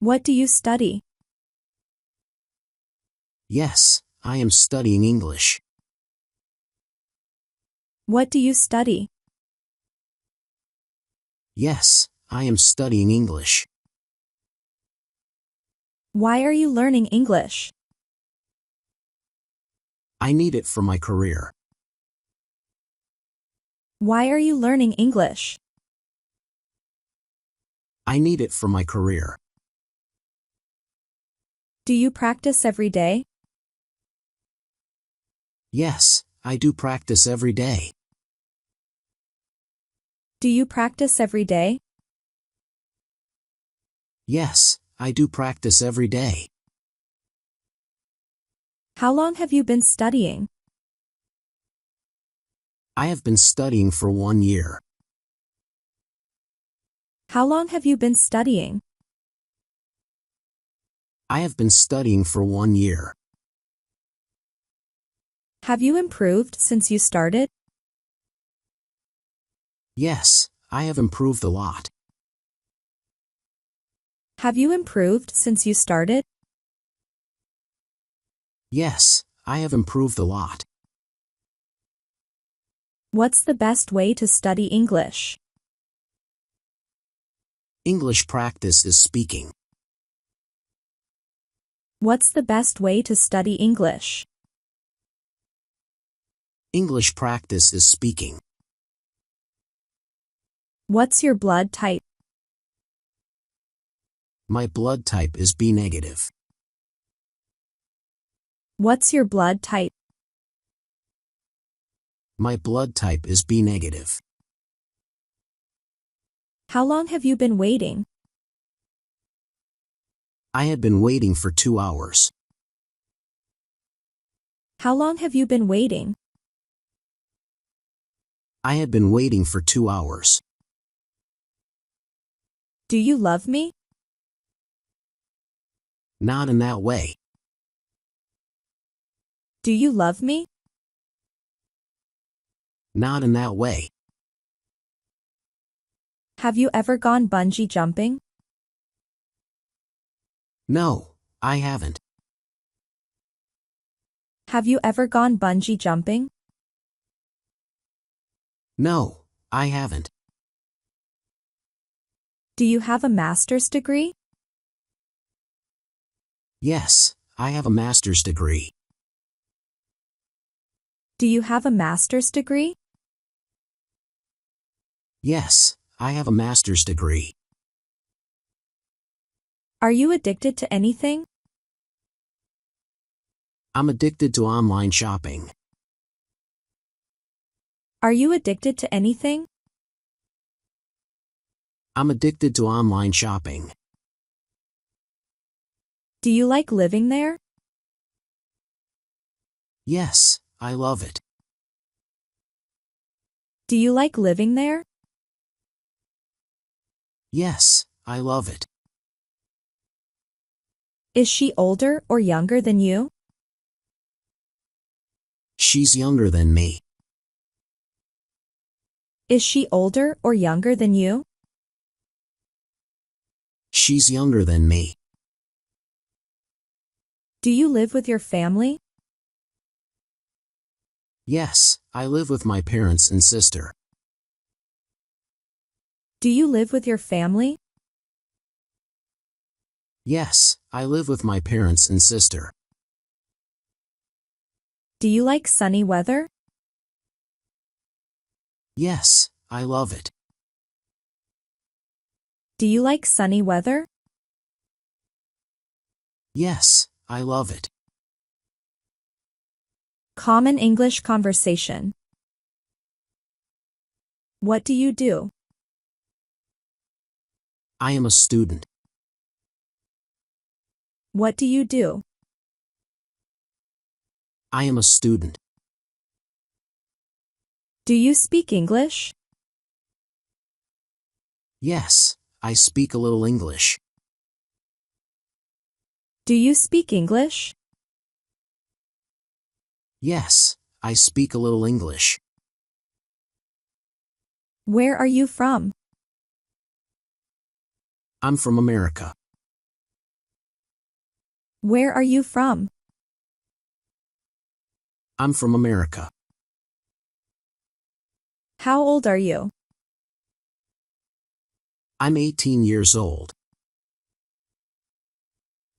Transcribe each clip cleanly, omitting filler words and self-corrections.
What do you study? Yes, I am studying English. What do you study? Yes, I am studying English. Why are you learning English? I need it for my career. Why are you learning English? I need it for my career. Do you practice every day? Yes, I do practice every day. Do you practice every day? Yes, I do practice every day. How long have you been studying? I have been studying for 1 year. How long have you been studying? I have been studying for 1 year. Have you improved since you started? Yes, I have improved a lot. Have you improved since you started? Yes, I have improved a lot. What's the best way to study English? English practice is speaking. What's the best way to study English? English practice is speaking. What's your blood type? My blood type is B negative. What's your blood type? My blood type is B negative. How long have you been waiting? I had been waiting for 2 hours. How long have you been waiting? I had been waiting for 2 hours. Do you love me? Not in that way. Do you love me? Not in that way. Have you ever gone bungee jumping? No, I haven't. Have you ever gone bungee jumping? No, I haven't. Do you have a master's degree? Yes, I have a master's degree. Do you have a master's degree? Yes, I have a master's degree. Are you addicted to anything? I'm addicted to online shopping. Are you addicted to anything? I'm addicted to online shopping. Do you like living there? Yes, I love it. Do you like living there? Yes, I love it. Is she older or younger than you? She's younger than me. Is she older or younger than you? She's younger than me. Do you live with your family? Yes, I live with my parents and sister. Do you live with your family? Yes, I live with my parents and sister. Do you like sunny weather? Yes, I love it. Do you like sunny weather? Yes, I love it. Common English conversation. What do you do? I am a student. What do you do? I am a student. Do you speak English? Yes, I speak a little English. Do you speak English? Yes, I speak a little English. Where are you from? I'm from America. Where are you from? I'm from America. How old are you? I'm 18 years old.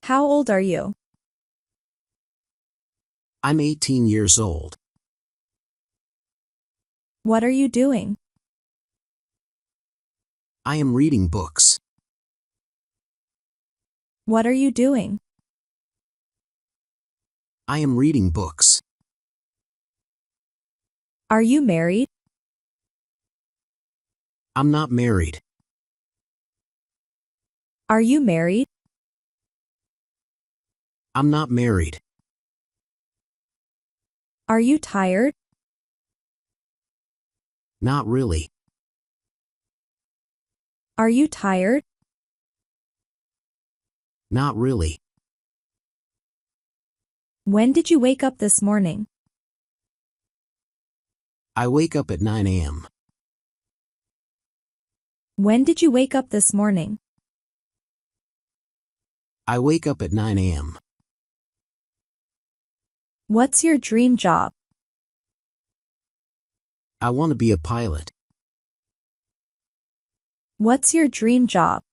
How old are you? I'm 18 years old. What are you doing? I am reading books. What are you doing? I am reading books. Are you married? I'm not married. Are you married? I'm not married. Are you tired? Not really. Are you tired? Not really. When did you wake up this morning? I wake up at 9 a.m. When did you wake up this morning? I wake up at 9 a.m. What's your dream job? I want to be a pilot. What's your dream job?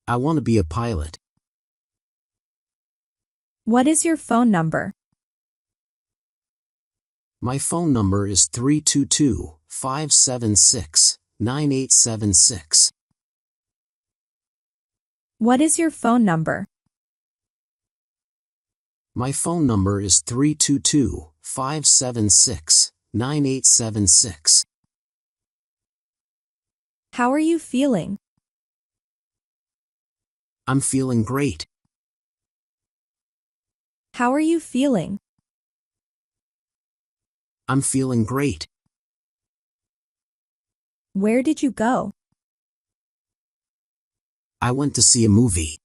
I want to be a pilot. What is your phone number? My phone number is 322-576-9876. What is your phone number? My phone number is 322-576-9876. How are you feeling? I'm feeling great. How are you feeling? I'm feeling great. Where did you go? I went to see a movie.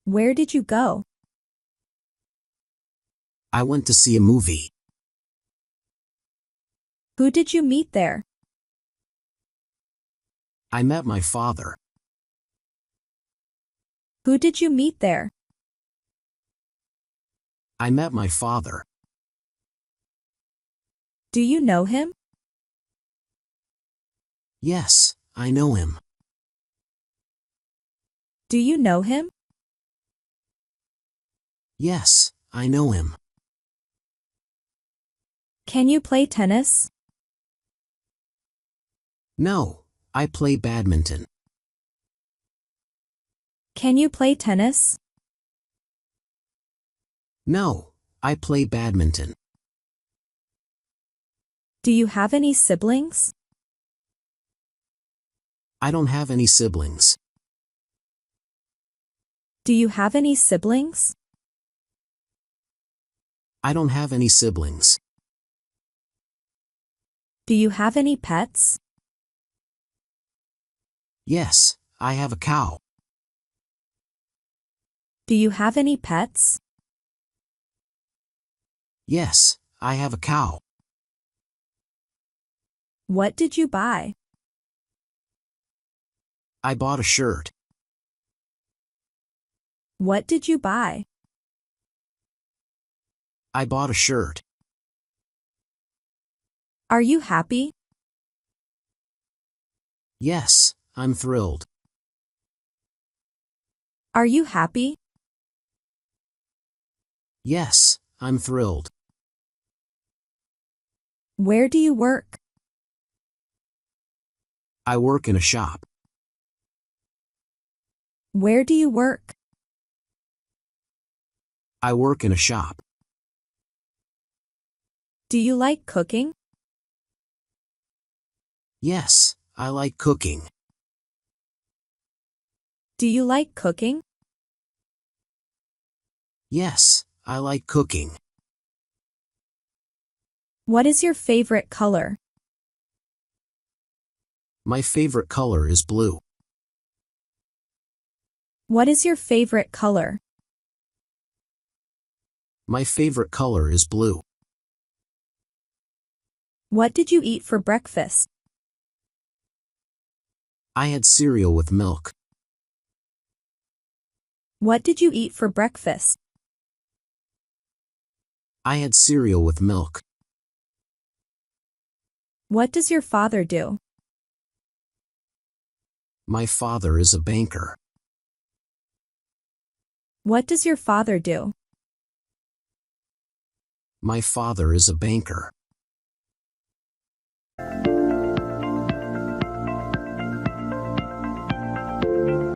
Where did you go? I went to see a movie. Who did you meet there? I met my father. Who did you meet there? I met my father. Do you know him? Yes, I know him. Do you know him? Yes, I know him. Can you play tennis? No, I play badminton. Can you play tennis? No, I play badminton. Do you have any siblings? I don't have any siblings. Do you have any siblings? I don't have any siblings. Do you have any pets? Yes, I have a cow. Do you have any pets? Yes, I have a cow. What did you buy? I bought a shirt. What did you buy? I bought a shirt. Are you happy? Yes, I'm thrilled. Are you happy? Yes, I'm thrilled. Where do you work? I work in a shop. Where do you work? I work in a shop. Do you like cooking? Yes, I like cooking. Do you like cooking? Yes, I like cooking. What is your favorite color? My favorite color is blue. What is your favorite color? My favorite color is blue. What did you eat for breakfast? I had cereal with milk. What did you eat for breakfast? I had cereal with milk. What does your father do? My father is a banker. What does your father do? My father is a banker.